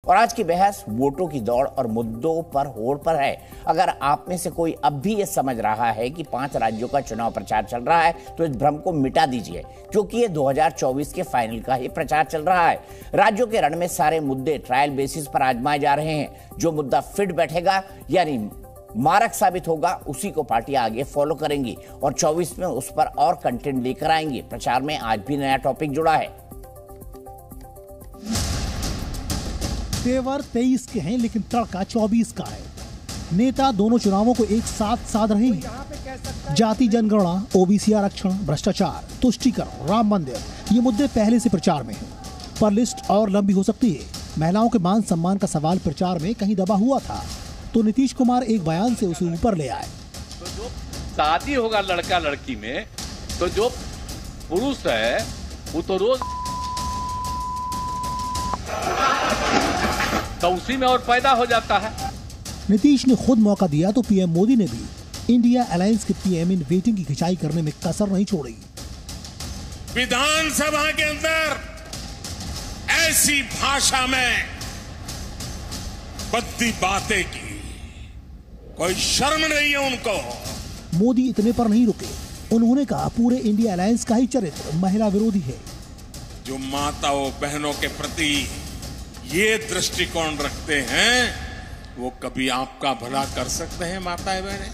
और आज की बहस वोटों की दौड़ और मुद्दों पर होड़ पर है। अगर आप में से कोई अब भी ये समझ रहा है कि 5 राज्यों का चुनाव प्रचार चल रहा है तो इस भ्रम को मिटा दीजिए, क्योंकि ये 2024 के फाइनल का ही प्रचार चल रहा है। राज्यों के रण में सारे मुद्दे ट्रायल बेसिस पर आजमाए जा रहे हैं। जो मुद्दा फिट बैठेगा यानी मारक साबित होगा, उसी को पार्टियां आगे फॉलो करेंगी और 24 में उस पर और कंटेंट लेकर आएंगी। प्रचार में आज भी नया टॉपिक जुड़ा है। तेवर 23 के हैं लेकिन तड़का 24 का है। नेता दोनों चुनावों को एक साथ साध रहे हैं। जाति जनगणना, ओबीसी आरक्षण, भ्रष्टाचार, तुष्टीकरण, राम मंदिर, ये मुद्दे पहले से प्रचार में हैं, पर लिस्ट और लंबी हो सकती है। महिलाओं के मान सम्मान का सवाल प्रचार में कहीं दबा हुआ था तो नीतीश कुमार एक बयान से उसे ऊपर ले आए। तो जो शादी होगा लड़का लड़की में, तो जो पुरुष है वो तो रोज तो उसी में और पैदा हो जाता है। नीतीश ने खुद मौका दिया तो पीएम मोदी ने भी इंडिया अलायंस के पीएम इन वेटिंग की खिंचाई करने में कसर नहीं छोड़ी। विधानसभा के अंदर ऐसी भाषा में बद्दी बातें की, कोई शर्म नहीं है उनको। मोदी इतने पर नहीं रुके, उन्होंने कहा पूरे इंडिया अलायंस का ही चरित्र महिला विरोधी है। जो माताओं बहनों के प्रति ये दृष्टिकोण रखते हैं वो कभी आपका भला कर सकते हैं माताएं बहनें?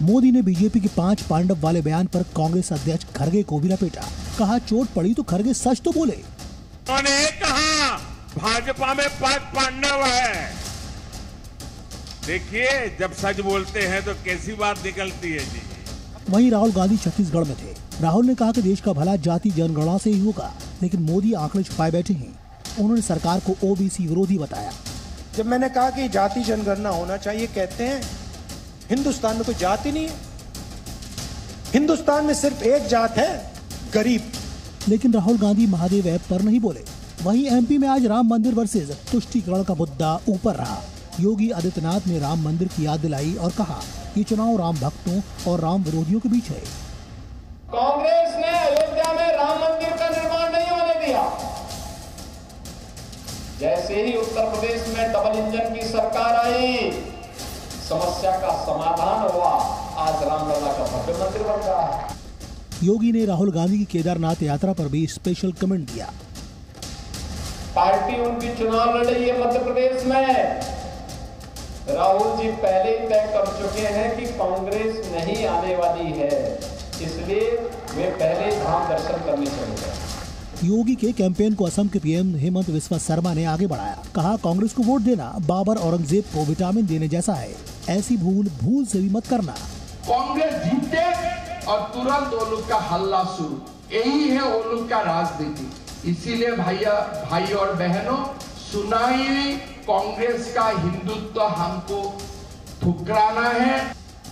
मोदी ने बीजेपी के 5 पांडव वाले बयान पर कांग्रेस अध्यक्ष खड़गे को भी लपेटा। कहा चोट पड़ी तो खड़गे सच तो बोले। उन्होंने कहा भाजपा में 5 पांडव है। देखिए जब सच बोलते हैं तो कैसी बात निकलती है जी। वहीं राहुल गांधी छत्तीसगढ़ में थे। राहुल ने कहा कि देश का भला जाति जनगणना से ही होगा, लेकिन मोदी आंकड़े छुपाए बैठे हैं। उन्होंने सरकार को ओबीसी विरोधी बताया। जब मैंने कहा कि जाति जनगणना होना चाहिए, कहते हैं हिंदुस्तान में कोई जाति नहीं है, हिंदुस्तान में सिर्फ एक जात है, गरीब। लेकिन राहुल गांधी महादेव ऐप पर नहीं बोले। वहीं एमपी में आज राम मंदिर वर्सेज तुष्टीकरण का मुद्दा ऊपर रहा। योगी आदित्यनाथ ने राम मंदिर की याद दिलाई और कहा ये चुनाव राम भक्तों और राम विरोधियों के बीच है। कांग्रेस ने अयोध्या में राम मंदिर का निर्माण नहीं होने दिया। जैसे ही उत्तर प्रदेश में डबल इंजन की सरकार आई, समस्या का समाधान हुआ। आज रामलला का भव्य मंदिर बन रहा है। योगी ने राहुल गांधी की केदारनाथ यात्रा पर भी स्पेशल कमेंट दिया। पार्टी उनकी चुनाव लड़ रही है मध्य प्रदेश में। राहुल जी पहले ही तय कर चुके हैं कि कांग्रेस नहीं आने वाली है, इसलिए वे पहले धाम दर्शन करने चले गए। योगी के कैंपेन को असम के पीएम हेमंत बिस्वा शर्मा ने आगे बढ़ाया। कहा कांग्रेस को वोट देना बाबर औरंगजेब को विटामिन देने जैसा है। ऐसी भूल से भी मत करना। कांग्रेस जीते और तुरंत वो लोग का हल्ला शुरू, यही है वो लोग का राजनीति। इसीलिए भाई और बहनों, सुनाई कांग्रेस का हिंदुत्व हमको ठुकराना है।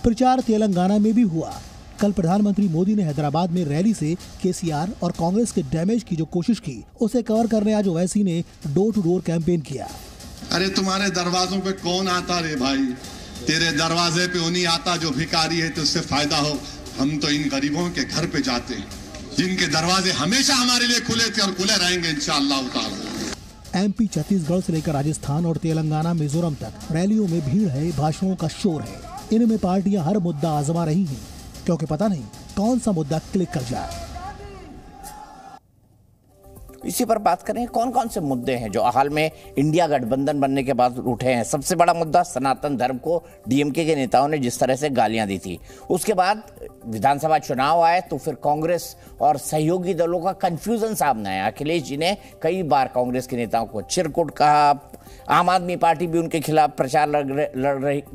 प्रचार तेलंगाना में भी हुआ। कल प्रधानमंत्री मोदी ने हैदराबाद में रैली से केसीआर और कांग्रेस के डैमेज की जो कोशिश की, उसे कवर करने आज ओवैसी ने डोर टू डोर कैंपेन किया। अरे तुम्हारे दरवाजों पे कौन आता रे भाई? तेरे दरवाजे पे उन्हीं आता जो भिखारी है, तो उससे फायदा हो। हम तो इन गरीबों के घर पे जाते हैं जिनके दरवाजे हमेशा हमारे लिए खुले थे और खुले रहेंगे इंशाअल्लाह ताला। एमपी, छत्तीसगढ़ से लेकर राजस्थान और तेलंगाना, मिजोरम तक रैलियों में भीड़ है, भाषणों का शोर है। इनमें पार्टियां हर मुद्दा आजमा रही हैं, क्योंकि पता नहीं कौन सा मुद्दा क्लिक कर जाए। इसी पर बात करें, कौन कौन से मुद्दे हैं जो हाल में इंडिया गठबंधन बनने के बाद उठे हैं। सबसे बड़ा मुद्दा सनातन धर्म को डीएमके के नेताओं ने जिस तरह से गालियां दी थी। उसके बाद विधानसभा चुनाव आए तो फिर कांग्रेस और सहयोगी दलों का कंफ्यूजन सामने आया। अखिलेश जी ने कई बार कांग्रेस के नेताओं को चिरकुट कहा। आम आदमी पार्टी भी उनके खिलाफ प्रचार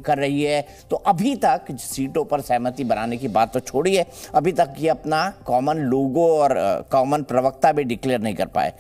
कर रही है। तो अभी तक सीटों पर सहमति बनाने की बात तो छोड़िए, अभी तक ये अपना कॉमन लोगो और कॉमन प्रवक्ता भी डिक्लेयर नहीं कर पाए।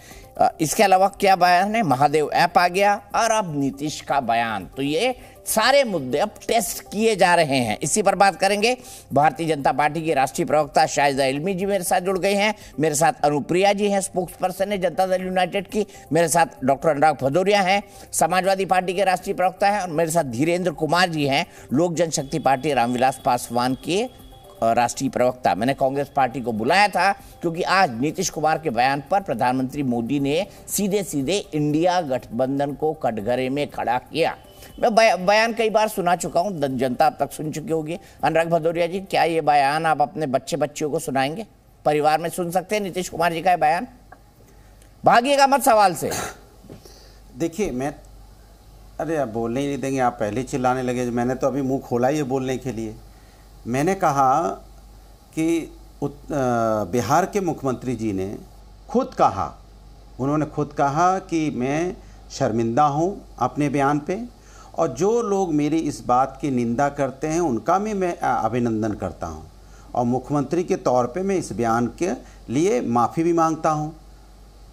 इसके अलावा क्या बयान है? महादेव ऐप आ गया और अब नीतीश का बयान। तो ये सारे मुद्दे अब टेस्ट किए जा रहे हैं। इसी पर बात करेंगे। भारतीय जनता पार्टी के राष्ट्रीय प्रवक्ता शाहिदा इल्मी जी मेरे साथ जुड़ गए हैं। मेरे साथ अनुप्रिया जी हैं, स्पोक्स पर्सन है जनता दल यूनाइटेड की। मेरे साथ डॉक्टर अनुराग भदौरिया हैं, समाजवादी पार्टी के राष्ट्रीय प्रवक्ता हैं। और मेरे साथ धीरेन्द्र कुमार जी हैं, लोक जनशक्ति पार्टी रामविलास पासवान के राष्ट्रीय प्रवक्ता, मैंने कांग्रेस पार्टी को बुलाया था क्योंकि आज नीतीश कुमार के बयान पर प्रधानमंत्री मोदी ने सीधे सीधे इंडिया गठबंधन को कटघरे में खड़ा किया। मैं बयान कई बार सुना चुका हूं, जनता अब तक सुन चुकी होगी। अनुराग भदौरिया जी, क्या ये बयान आप अपने बच्चियों को सुनाएंगे? परिवार में सुन सकते हैं नीतीश कुमार जी का बयान? भागिएगा मत सवाल से। देखिए, अरे आप बोलने ही नहीं देंगे, आप पहले चिल्लाने लगे। मैंने तो अभी मुंह खोला ही है बोलने के लिए। मैंने कहा कि बिहार के मुख्यमंत्री जी ने उन्होंने खुद कहा कि मैं शर्मिंदा हूं अपने बयान पे, और जो लोग मेरी इस बात की निंदा करते हैं उनका भी मैं अभिनंदन करता हूं, और मुख्यमंत्री के तौर पे मैं इस बयान के लिए माफ़ी भी मांगता हूं।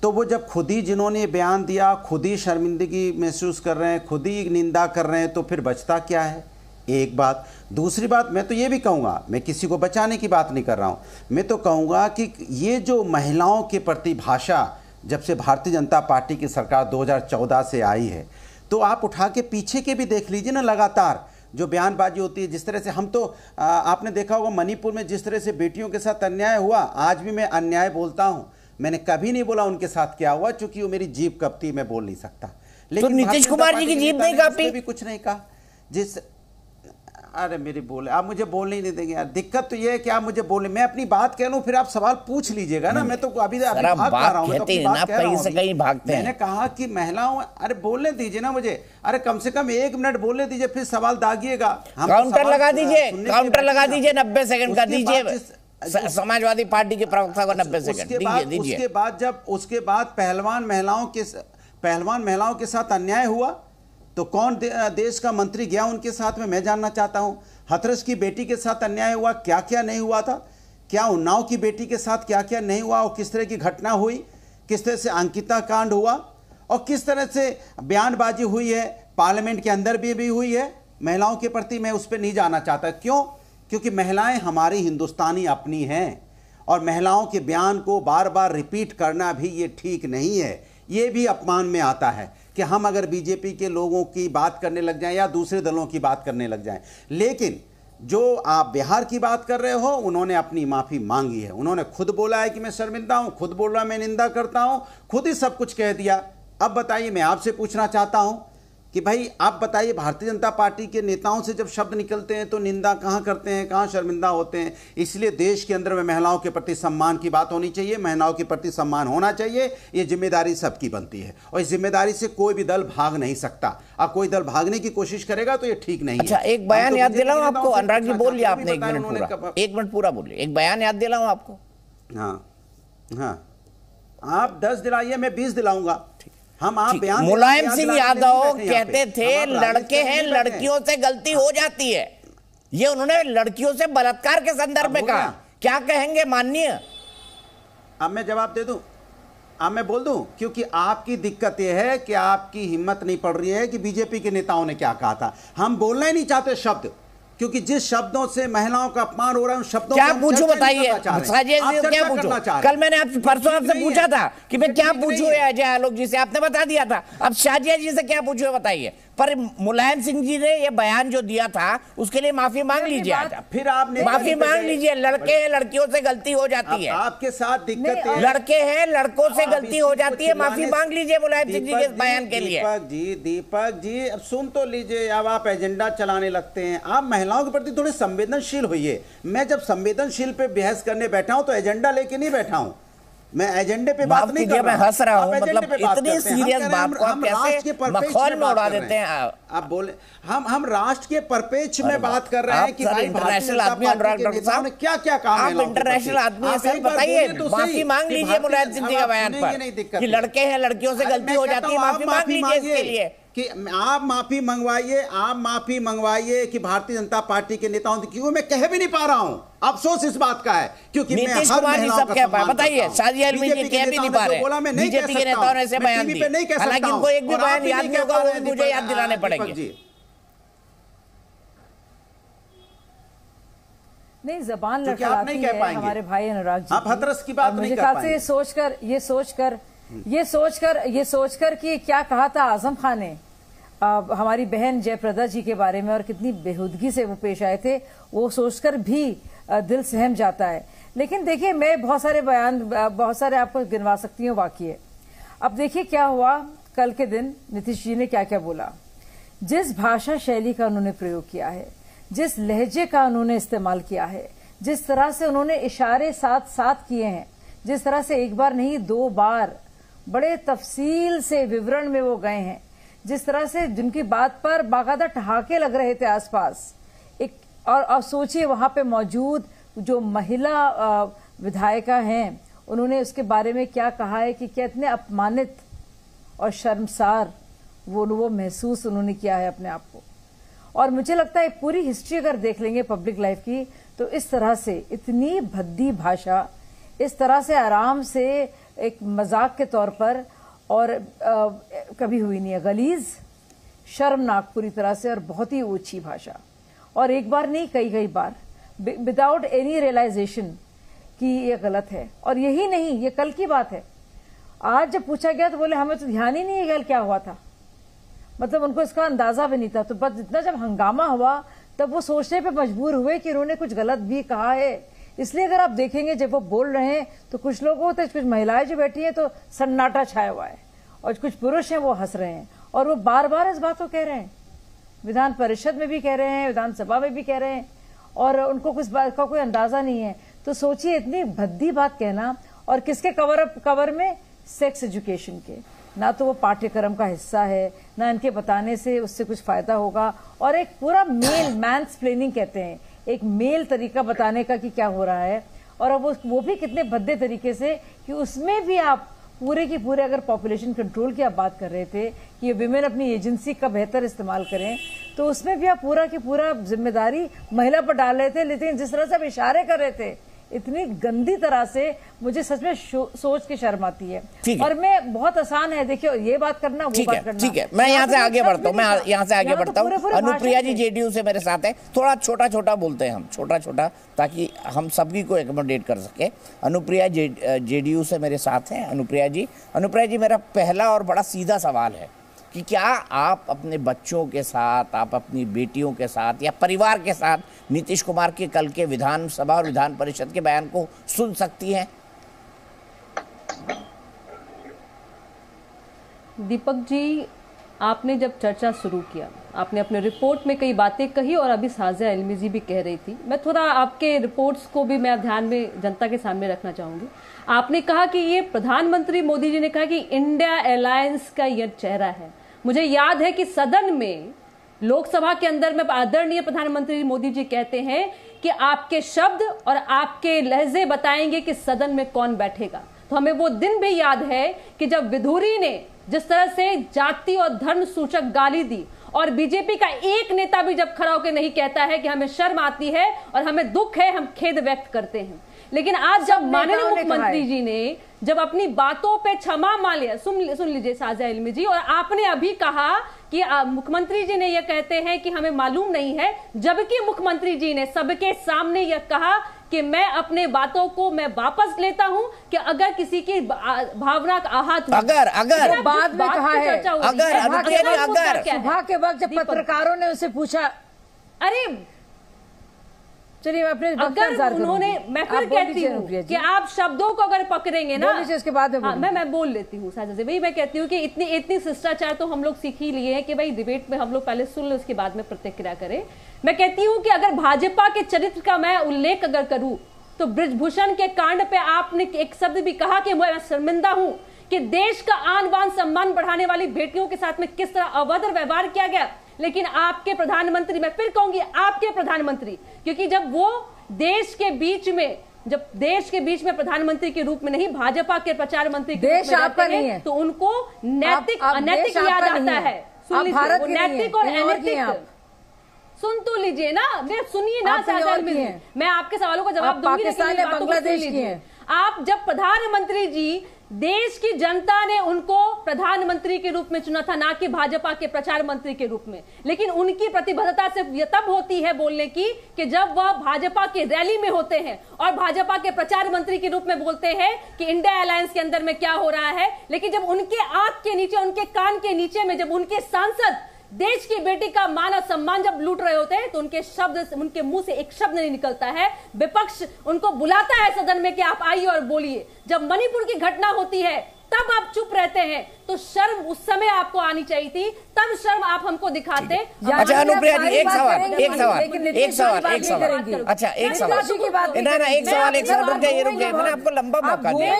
तो वो जब खुद ही जिन्होंने बयान दिया खुद ही शर्मिंदगी महसूस कर रहे हैं, खुद ही निंदा कर रहे हैं, तो फिर बचता क्या है? एक बात। दूसरी बात, मैं तो ये भी कहूँगा, मैं किसी को बचाने की बात नहीं कर रहा हूँ, मैं तो कहूँगा कि ये जो महिलाओं के प्रति भाषा जब से भारतीय जनता पार्टी की सरकार 2014 से आई है, तो आप उठा के पीछे के भी देख लीजिए ना, लगातार जो बयानबाजी होती है। जिस तरह से हम तो आपने देखा होगा मणिपुर में जिस तरह से बेटियों के साथ अन्याय हुआ, आज भी मैं अन्याय बोलता हूँ। मैंने कभी नहीं बोला उनके साथ क्या हुआ, क्योंकि वो मेरी जीभ कपती, मैं बोल नहीं सकता। लेकिन तो नीतीश कुमार जी की जीभ नहीं कांपी? भी कुछ नहीं कहा। अरे मेरी बोले, आप मुझे बोलने ही नहीं देंगे यार। दिक्कत तो ये है कि आप मुझे बोले, मैं अपनी बात कह लूं, फिर आप सवाल पूछ लीजिएगा ना। मैं तो अभी भाग रहा हूं, कहीं भागते हैं। मैंने कहा कि महिलाओं, अरे बोलने दीजिए ना मुझे, अरे कम से कम 1 मिनट बोलने दीजिए, फिर सवाल दागिएगा। काउंटर लगा दीजिए, 90 सेकंड का दीजिए। समाजवादी पार्टी के प्रवक्ता को 90 सेकंड दीजिए। उसके बाद पहलवान महिलाओं के साथ अन्याय हुआ तो कौन देश का मंत्री गया उनके साथ में, मैं जानना चाहता हूं। हाथरस की बेटी के साथ अन्याय हुआ, क्या क्या नहीं हुआ था? क्या उन्नाव की बेटी के साथ क्या क्या नहीं हुआ, और किस तरह की घटना हुई, किस तरह से अंकिता कांड हुआ, और किस तरह से बयानबाजी हुई है पार्लियामेंट के अंदर भी हुई है महिलाओं के प्रति। मैं उस पर नहीं जाना चाहता। क्यों? क्योंकि महिलाएं हमारी हिंदुस्तानी अपनी हैं, और महिलाओं के बयान को बार बार रिपीट करना भी ये ठीक नहीं है। ये भी अपमान में आता है कि हम अगर बीजेपी के लोगों की बात करने लग जाएं या दूसरे दलों की बात करने लग जाएं। लेकिन जो आप बिहार की बात कर रहे हो, उन्होंने अपनी माफ़ी मांगी है। उन्होंने खुद बोला है कि मैं शर्मिंदा हूं, खुद बोल रहा मैं निंदा करता हूं, खुद ही सब कुछ कह दिया। अब बताइए, मैं आपसे पूछना चाहता हूं कि भाई आप बताइए, भारतीय जनता पार्टी के नेताओं से जब शब्द निकलते हैं तो निंदा कहाँ करते हैं, कहाँ शर्मिंदा होते हैं। इसलिए देश के अंदर में महिलाओं के प्रति सम्मान की बात होनी चाहिए, महिलाओं के प्रति सम्मान होना चाहिए। ये जिम्मेदारी सबकी बनती है, और इस जिम्मेदारी से कोई भी दल भाग नहीं सकता। अब कोई दल भागने की कोशिश करेगा तो ये ठीक नहीं है। अच्छा, एक बयान याद दिलाऊं आपको, अनुराग जी बोलिए आपने 1 मिनट पूरा बोलिए। एक बयान याद दिलाऊं आपको? हाँ, आप 10 दिलाइए, मैं 20 दिलाऊंगा। मुलायम सिंह यादव कहते थे लड़के हैं, लड़कियों से गलती हो जाती है। ये उन्होंने लड़कियों से बलात्कार के संदर्भ में कहा। क्या कहेंगे माननीय? अब मैं जवाब दे दूं, अब मैं बोल दूं, क्योंकि आपकी दिक्कत यह है कि आपकी हिम्मत नहीं पड़ रही है कि बीजेपी के नेताओं ने क्या कहा था। हम बोलना ही नहीं चाहते शब्द, क्योंकि जिस शब्दों से महिलाओं का अपमान हो रहा है उन शब्दों क्या पूछूं बताइए। क्या पूछूं? कल मैंने परसों आपसे पूछा था कि मैं क्या पूछूं अजय आलोक जी से, आपने बता दिया था। अब शाजिया जी से क्या पूछूं बताइए। पर मुलायम सिंह जी ने ये बयान जो दिया था उसके लिए माफी मांग लीजिए। फिर आपने माफी मांग लीजिए। लड़के हैं, लड़कियों से गलती हो जाती है। आपके साथ दिक्कत है। लड़के हैं, लड़कों से गलती हो जाती है। माफी मांग लीजिए मुलायम सिंह जी के बयान के लिए। दीपक जी अब सुन तो लीजिए। अब आप एजेंडा चलाने लगते हैं। आप महिलाओं के प्रति थोड़े संवेदनशील होइए। मैं जब संवेदनशील पे बहस करने बैठा हूं तो एजेंडा लेके नहीं बैठा हूं, मैं एजेंडे पे बात नहीं कर रहा। मैं हंस रहा हूं, मतलब इतनी सीरियस बात को आप कैसे मखौल में उड़ा देते हैं। आप बोले हम राष्ट्र के परिप्रेक्ष्य में बात कर रहे हैं कि भाई इंटरनेशनल आदमी अनुराग डॉक्टर साहब ने क्या क्या कहा। आप इंटरनेशनल आदमी हैं सर, बताइए। माफी मांग लीजिए मुलायम सिंह जी के बयान पर कि लड़के हैं, लड़कियों से गलती हो जाती है। माफी मांग लीजिए इसके लिए कि आप माफी मंगवाइए कि भारतीय जनता पार्टी के नेताओं, क्योंकि मैं कह भी नहीं पा रहा हूं। अफसोस इस बात का है क्योंकि नीतीश कुमार जी सब कह पाए। बताइए, शाजिया अल्मी जी कह भी नहीं पा रहे। बीजेपी के नेताओं ने ऐसे बयान दिए, हालांकि उनको एक भी बयान याद नहीं होगा, वो मुझे याद दिलाने पड़ेंगे। नहीं, जबान लड़खड़ाती है हमारे भाई अनुराग जी। आप हाथरस की बात नहीं कर पाएंगे। ये सोचकर कि क्या कहा था आजम खान ने हमारी बहन जयप्रदा जी के बारे में और कितनी बेहूदगी से वो पेश आए थे, वो सोचकर भी दिल सहम जाता है। लेकिन देखिए, मैं बहुत सारे आपको गिनवा सकती हूँ वाकये। अब देखिए क्या हुआ कल के दिन, नीतीश जी ने क्या क्या बोला, जिस भाषा शैली का उन्होंने प्रयोग किया है, जिस लहजे का उन्होंने इस्तेमाल किया है, जिस तरह से उन्होंने इशारे साथ साथ किए हैं, जिस तरह से एक बार नहीं 2 बार बड़े तफसील से विवरण में वो गए हैं, जिस तरह से जिनकी बात पर बाकायदा ठहाके लग रहे थे आसपास, और सोचिए वहां पे मौजूद जो महिला विधायिका हैं, उन्होंने उसके बारे में क्या कहा है कि क्या इतने अपमानित और शर्मसार वो महसूस उन्होंने किया है अपने आप को। और मुझे लगता है पूरी हिस्ट्री अगर देख लेंगे पब्लिक लाइफ की, तो इस तरह से इतनी भद्दी भाषा, इस तरह से आराम से एक मजाक के तौर पर और कभी हुई नहीं है। गलीज, शर्मनाक पूरी तरह से, और बहुत ही ऊंची भाषा, और एक बार नहीं कई बार, विदाउट एनी रियलाइजेशन कि ये गलत है। और यही नहीं, ये कल की बात है। आज जब पूछा गया तो बोले हमें तो ध्यान ही नहीं है कल क्या हुआ था, मतलब उनको इसका अंदाजा भी नहीं था। तो बस इतना जब हंगामा हुआ तब वो सोचने पे मजबूर हुए कि उन्होंने कुछ गलत भी कहा है। इसलिए अगर आप देखेंगे जब वो बोल रहे हैं तो कुछ लोगों को, कुछ महिलाएं जो बैठी हैं तो सन्नाटा छाया हुआ है, और कुछ पुरुष हैं वो हंस रहे हैं, और वो बार बार इस बात को कह रहे हैं, विधान परिषद में भी कह रहे हैं, विधानसभा में भी कह रहे हैं, और उनको कुछ बात का कोई अंदाजा नहीं है। तो सोचिए इतनी भद्दी बात कहना, और किसके कवर में, सेक्स एजुकेशन के। ना तो वो पाठ्यक्रम का हिस्सा है, ना इनके बताने से उससे कुछ फायदा होगा, और एक पूरा मैंसप्लेनिंग कहते हैं, एक मेल तरीका बताने का कि क्या हो रहा है। और अब वो भी कितने भद्दे तरीके से कि उसमें भी आप पूरे की पूरे, अगर पॉपुलेशन कंट्रोल की आप बात कर रहे थे कि विमेन अपनी एजेंसी का बेहतर इस्तेमाल करें, तो उसमें भी आप पूरा की पूरा जिम्मेदारी महिला पर डाल रहे थे। लेकिन जिस तरह से आप इशारे कर रहे थे इतनी गंदी तरह से, मुझे सच में सोच के शर्म आती है। और मैं बहुत आसान है, देखिए ये बात करना, वो बात करना। ठीक है, मैं यहाँ से आगे बढ़ता हूँ, अनुप्रिया जी जेडीयू से मेरे साथ है। थोड़ा छोटा छोटा बोलते हैं हम, छोटा ताकि हम सभी को एकोमोडेट कर सके। अनुप्रिया जेडीयू से मेरे साथ हैं। अनुप्रिया जी, मेरा पहला और बड़ा सीधा सवाल है कि क्या आप अपने बच्चों के साथ, आप अपनी बेटियों के साथ या परिवार के साथ नीतीश कुमार के कल के विधानसभा और विधान परिषद के बयान को सुन सकती हैं? दीपक जी, आपने जब चर्चा शुरू किया, आपने अपने रिपोर्ट में कई बातें कही, और अभी साजिया इल्मी जी भी कह रही थी। मैं थोड़ा आपके रिपोर्ट्स को भी मैं ध्यान में जनता के सामने रखना चाहूंगी। आपने कहा कि ये प्रधानमंत्री मोदी जी ने कहा कि इंडिया अलायंस का ये चेहरा है। मुझे याद है कि सदन में, लोकसभा के अंदर में आदरणीय प्रधानमंत्री मोदी जी कहते हैं कि आपके शब्द और आपके लहजे बताएंगे कि सदन में कौन बैठेगा। तो हमें वो दिन भी याद है कि जब विधुरी ने जिस तरह से जाति और धर्म सूचक गाली दी, और बीजेपी का एक नेता भी जब खड़ा होकर नहीं कहता है कि hमें शर्म आती है और हमें दुख है, हम खेद व्यक्त करते हैं। लेकिन आज जब माननीय मुख्यमंत्री जी ने जब अपनी बातों पे क्षमा मान लिया, सुन लीजिए साजिया इल्मी जी, और आपने अभी कहा कि मुख्यमंत्री जी ने यह कहते हैं कि हमें मालूम नहीं है, जबकि मुख्यमंत्री जी ने सबके सामने यह कहा कि मैं अपने बातों को मैं वापस लेता हूं कि अगर किसी की भावना का आहत, अगर बाद में कहा है, सुबह के वक्त जब पत्रकारों ने उसे पूछा, अरे चलिए अपने, अगर उन्होंने, मैं फिर कहती हूँ कि आप शब्दों को अगर पकड़ेंगे ना, उसके बाद मैं बोल लेती हूँ साझा से, वही मैं कहती हूँ कि इतनी शिष्टाचार तो हम लोग सीख ही लिए हैं कि भाई डिबेट में हम लोग पहले सुन ले, उसके बाद में प्रतिक्रिया करें। मैं कहती हूँ कि अगर भाजपा के चरित्र का मैं उल्लेख अगर करूँ तो बृजभूषण के कांड पे आपने एक शब्द भी कहा कि मैं शर्मिंदा हूँ कि देश का आन बान सम्मान बढ़ाने वाली बेटियों के साथ में किस तरह अभद्र व्यवहार किया गया। लेकिन आपके प्रधानमंत्री, मैं फिर कहूंगी आपके प्रधानमंत्री, क्योंकि जब वो देश के बीच में प्रधानमंत्री के रूप में नहीं, भाजपा के प्रचार मंत्री के रूप में आपका नहीं है, तो उनको नैतिक अनैतिक याद आता है। सुन लीजिए, वो नैतिक और अनैतिक, सुन तो लीजिए ना, सुनिए ना साझा इल्मी जी, मैं आपके सवालों का जवाब दूंगी, लेकिन बांग्लादेश की है। आप जब प्रधानमंत्री जी, देश की जनता ने उनको प्रधानमंत्री के रूप में चुना था, ना कि भाजपा के प्रचार मंत्री के रूप में, लेकिन उनकी प्रतिबद्धता सिर्फ तब होती है बोलने की कि जब वह भाजपा की रैली में होते हैं और भाजपा के प्रचार मंत्री के रूप में बोलते हैं कि इंडिया अलायंस के अंदर में क्या हो रहा है। लेकिन जब उनके आंख के नीचे, उनके कान के नीचे में जब उनके सांसद देश की बेटी का मान और सम्मान जब लूट रहे होते हैं तो उनके मुंह से एक शब्द नहीं निकलता है। विपक्ष उनको बुलाता है सदन में कि आप आइए और बोलिए। जब मणिपुर की घटना होती है तब आप चुप रहते हैं, तो शर्म उस समय आपको आनी चाहिए थी, तब शर्म आप हमको दिखाते। अच्छा अनुप्रिया जी, एक सवाल अच्छा एक सवाल ना एक सवाल रुक जाइए मैंने आपको लंबा मौका दिया,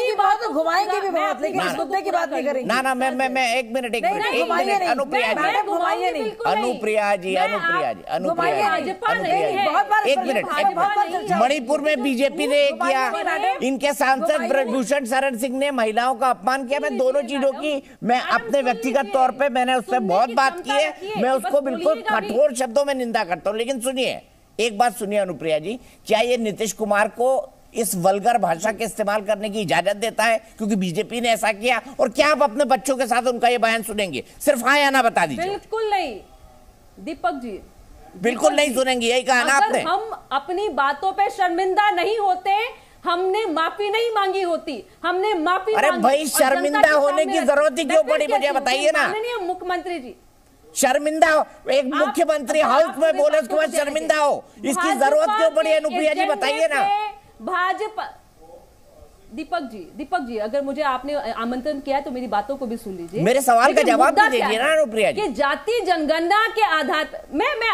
घुमाएंगे भी बहुत, लेकिन इस मुद्दे की बात नहीं करेंगे। ना मैं एक मिनट अनुप्रिया जी एक मिनट। मणिपुर में बीजेपी ने किया, इनके सांसद ब्रजभूषण शरण सिंह ने महिलाओं का अपमान किया। मैं दोनों चीजों की मैं अपने व्यक्तिगत तौर पे मैंने उससे बहुत बात की है, मैं उसको बिल्कुल कठोर शब्दों में निंदा करता हूं। लेकिन सुनिए, एक बात सुनिए अनुप्रिया जी, क्या ये नीतीश कुमार को इस वल्गर भाषा के इस्तेमाल करने की इजाजत देता है क्योंकि बीजेपी ने ऐसा किया? और क्या आप अपने बच्चों के साथ उनका ये बयान सुनेंगे? सिर्फ हाँ या ना बता दीजिए। बिल्कुल नहीं दीपक जी, बिल्कुल नहीं सुनेंगे, यही कहा ना आपने। हम अपनी बातों पे शर्मिंदा नहीं होते, हमने माफी नहीं मांगी होती, हमने माफी अरे भाई शर्मिंदा होने की जरूरत ही क्यों पड़ी, मुझे बताइए ना। माननीय मुख्यमंत्री जी, शर्मिंदा हो, एक मुख्यमंत्री हाउस में बोले उसके बाद शर्मिंदा हो, इसकी जरूरत क्यों पड़ी अनुप्रिया जी, बताइए ना। भाजपा दीपक जी अगर मुझे आपने आमंत्रण किया है तो मेरी बातों को भी सुन लीजिए। मेरे सवाल का जवाब भी दीजिए ना अनुप्रिया जी। कि जाति जनगणना के आधार पर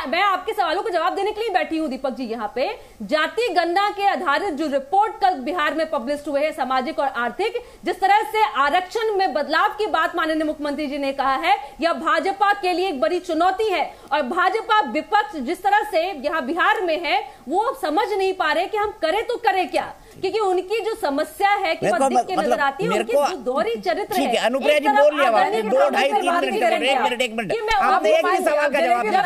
मैं आपके सवालों को जवाब देने के लिए बैठी हूं दीपक जी। यहाँ पे जाति गणना के आधारित जो रिपोर्ट कल बिहार में पब्लिश हुए हैं, सामाजिक और आर्थिक, जिस तरह से आरक्षण में बदलाव की बात माननीय मुख्यमंत्री जी ने कहा है, यह भाजपा के लिए एक बड़ी चुनौती है। और भाजपा विपक्ष जिस तरह से यहाँ बिहार में है, वो समझ नहीं पा रहे कि हम करें तो करें क्या, क्योंकि उनकी जो समस्या है कि देख के नजर आती है, उनकी जो दोहरी चरित्र है। अनुप्रिया जी बोल लिया आपने 2 ढाई 3 मिनट आपने एक ही सवाल का जवाब दिया।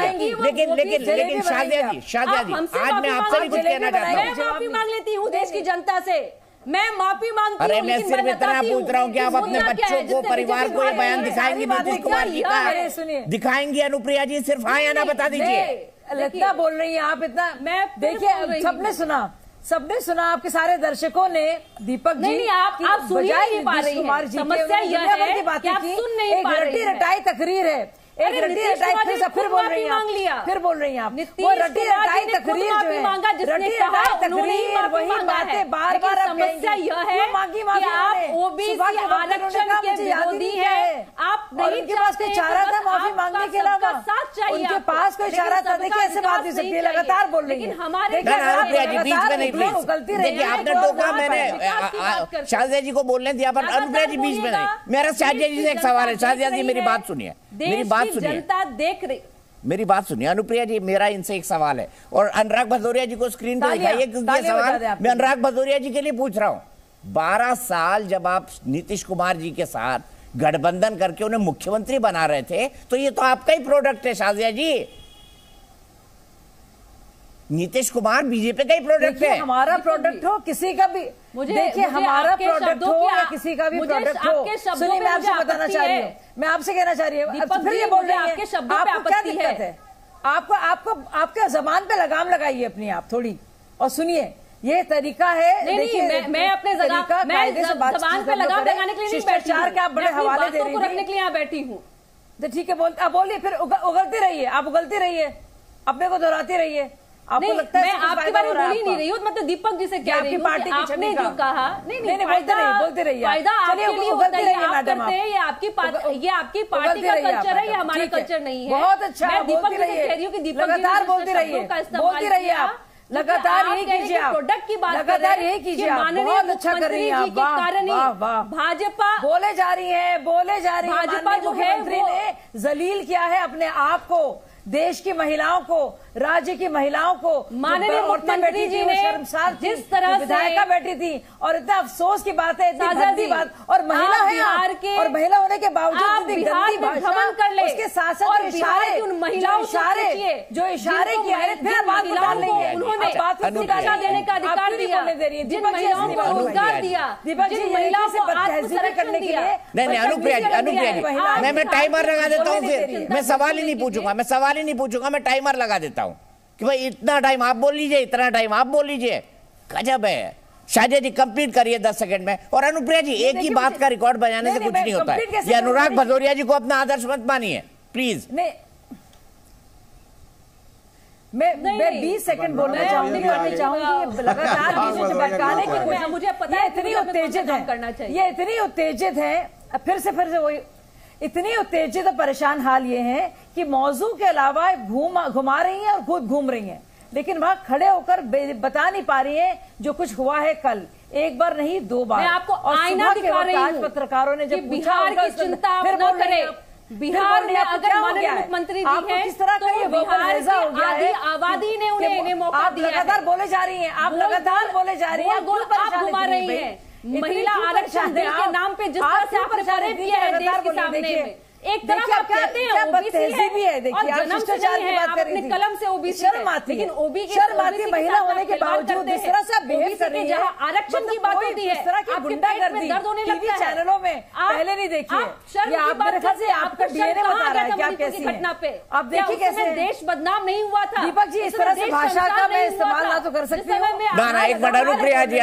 लेकिन शाजिया जी आज मैं आपसे भी कुछ कहना चाहता हूँ। मैं माफी मांग लेती हूँ देश की जनता से, मैं माफी मांगती हूँ। अरे मैं सिर्फ इतना पूछ रहा हूँ कि आप अपने बच्चों को, परिवार को ये बयान दिखाएंगी नीतीश कुमार जी का? दिखाएंगी अनुप्रिया जी? सिर्फ हाँ या ना बता दीजिए। इतना बोल रही हैं आप, इतना मैं देखिए सबने सुना आपके सारे दर्शकों ने दीपक जी। नहीं आप सुन नहीं पा रही हैं। समस्या यह है कि आप सुन नहीं पा रही हैं। रटी रटाई तकरीर है, एक रटी रटाई फिर बोल रही हैं, फिर बोल रही हैं आप। वो रटी रटाई तकरीर जो है, रटी रटाई तकरीर, वही बातें बार बार। समस्या यह है कि आप ओबीसी आरक्षण के विरोधी हैं। आप नहीं उनके पास कोई चारा था माफी मांगने के अलावा? उनके पास कोई चारा था? देखिए ऐसे बात नहीं सकती, लगातार बोल रही है। हमारे देखिए आपने टोका, मैंने शाजिया जी को बोलने दिया पर अनुप्रिया जी बीच में नहीं। मेरा शाजिया जी से एक सवाल है। शाजिया जी मेरी बात सुनिए, मेरी बात सुनिए, जनता देख रही, मेरी बात सुनिए अनुप्रिया जी। मेरा इनसे एक सवाल है और अनुराग भदौरिया जी को स्क्रीन पर दिखाइए क्योंकि ये सवाल मैं अनुराग भदौरिया जी के लिए पूछ रहा हूं। 12 साल जब आप नीतीश कुमार जी के साथ गठबंधन करके उन्हें मुख्यमंत्री बना रहे थे, तो ये तो आपका ही प्रोडक्ट है शाजिया जी। नीतीश कुमार बीजेपी का ही प्रोडक्ट है। हमारा प्रोडक्ट हो किसी का भी, देखिए हमारा प्रोडक्ट हो या किसी का भी प्रोडक्ट हो, सुनिए मैं आपसे बताना चाह रही हूँ, मैं आपसे कहना चाह रही हूँ, फिर ये बोल रहे हैं आपको क्या दिक्कत है? आपको आपके जबान पे लगाम लगाइए अपनी आप थोड़ी, और सुनिए ये तरीका है। देखिए मैं अपने जबान पे लगाम लगाने के लिए नहीं बैठी हूँ, के आप बड़े हवाले दे रही हैं, रखने के लिए यहाँ बैठी हूँ। तो ठीक है, आप बोलिए, फिर उगलती रहिए, आप उगलती रहिए, अपने को दोहराती रहिए। आपको लगता है मैं आपके बारे में बोल ही नहीं रही हूँ, मतलब दीपक जी से कह रही हूँ कि आपने जो कहा, नहीं बोलते रहिए, फायदा आपके लिए होता है, आप करते हैं, ये आपकी पार्टी का कल्चर है, ये हमारा कल्चर नहीं है। बहुत अच्छा, मैं दीपक जी से कह रही हूँ कि दीपक लगातार बोलती रहिए आप, लगातार यही कीजिए आप, प्रोडक्ट की बात, लगातार यही कीजिए आप, बहुत अच्छा कर रही है आप। भाजपा बोले जा रही है, भाजपा जो है मंत्री ने जलील किया है अपने आप को, देश की महिलाओं को, राज्य की महिलाओं को। माननीय मुख्यमंत्री जी ने जिस तरह से विधायिका बैठी थी, और इतना अफसोस की बात है, इतनी गंदी बात, और महिला है बिहार के, और महिला होने के बावजूद बिहार में भ्रमण कर ले, उसके साथ साथ इशारे, उन महिलाओं जो इशारे किया है, फिर बात निकाल रही है, उन्होंने शिक्षा देने का अधिकार दिया, जिन महिलाओं को रोजगार दिया, जिन महिलाओं को आत्मसंरक्षण करने के लिए। नहीं अनुप्रिया जी मैं टाइमर लगा देता हूँ, फिर मैं सवाल ही नहीं पूछूंगा, मैं टाइमर लगा देता हूँ कि भाई इतना टाइम आप बोल लीजिए, इतना टाइम आप बोल लीजिए। गजब है। शाजिया जी कंप्लीट करिए 10 सेकंड में। और अनुप्रिया जी एक ही बात का रिकॉर्ड बजाने से कुछ नहीं होता है। ये अनुराग भदौरिया जी को अपना आदर्श मत मानिए प्लीज। मैं 20 सेकंड बोलना चाहूंगी लगातार मुझे पता है इतनी उत्तेजित है, ये इतनी उत्तेजित है, फिर से वही इतनी उत्तेजित और परेशान हाल ये है कि मौजू के अलावा घुमा रही हैं और खुद घूम रही हैं, लेकिन वहां खड़े होकर बता नहीं पा रही है जो कुछ हुआ है कल, एक बार नहीं 2 बार। मैं आपको आईना दिखा रही हूं। पत्रकारों ने जब बिहार की चिंता फिर न करें, बिहार में अगर माननीय मुख्यमंत्री जी हैं किस तरह का ये बिहार की आधी आबादी ने उन्हें मौका दिया। लगातार बोले जा रही हैं, आप लगातार बोले जा रही हैं, आप घुमा रही हैं। महिला आरक्षण बिल के नाम पे जिस तरह से आपने परेड किया है देश के सामने में, एक तरफ आप कहते हैं ओबीसी है, देखिए आप शिष्टाचार की बात कर रही थी, कलम से ओबीसी शर्म आती है, लेकिन शर्म आती है महिला होने के बावजूद जिस तरह से आप बिहेव कर रही हैं, जहां आरक्षण की बात होती है, इस तरह की गुंडागर्दी टीवी चैनलों में पहले नहीं देखी है। ये आप मेरे ख्याल से आपका डीएनए बता रहा है कि आप कैसी घटना पे आप देखिए कैसे देश बदनाम नहीं हुआ था। दीपक जी इस तरह से भाषा का मैं इस्तेमाल ना तो कर सकती हूँ ना, एक मिनट अनुप्रिया जी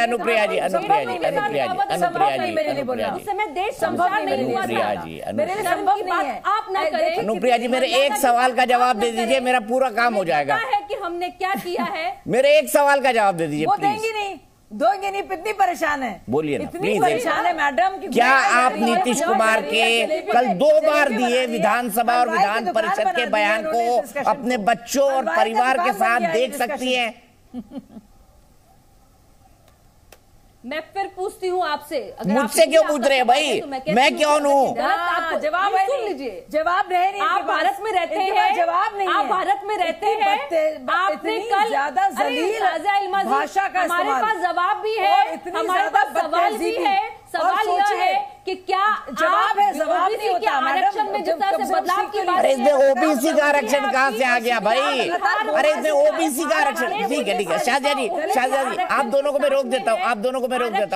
उस समय देश संभव नहीं हुआ था, मेरे लिए संभव नहीं है। आप ना करें। अनुप्रिया जी मेरे एक सवाल का जवाब दे दीजिए, मेरा पूरा काम हो जाएगा। है कि हमने क्या किया है, मेरे एक सवाल का जवाब दे दीजिए। वो देंगी नहीं, दोगे नहीं, इतनी परेशान है, बोलिए ना इतनी परेशान है मैडम। क्या आप नीतीश कुमार के कल 2 बार दिए विधानसभा और विधान परिषद के बयान को अपने बच्चों और परिवार के साथ देख सकती हैं? मैं फिर पूछती हूँ आपसे, मुझसे क्यों पूछ रहे हैं भाई, मैं कौन हूँ? जवाब सुन लीजिए, जवाब नहीं, आप भारत में रहते हैं, जवाब नहीं, आप भारत में रहते हैं, आपने कल ज्यादा भाषा का हमारे पास जवाब भी है, हमारे पास सवाल भी है। सवाल यह है कि क्या जवाब है, जवाब नहीं होता आरक्षण में जिस तरह से बदलाव की बात, अरे इसमें ओबीसी का आरक्षण कहाँ से आ गया भाई? अरे इसमें ओबीसी का आरक्षण, ठीक है शाहजहा जी आप दोनों को मैं रोक देता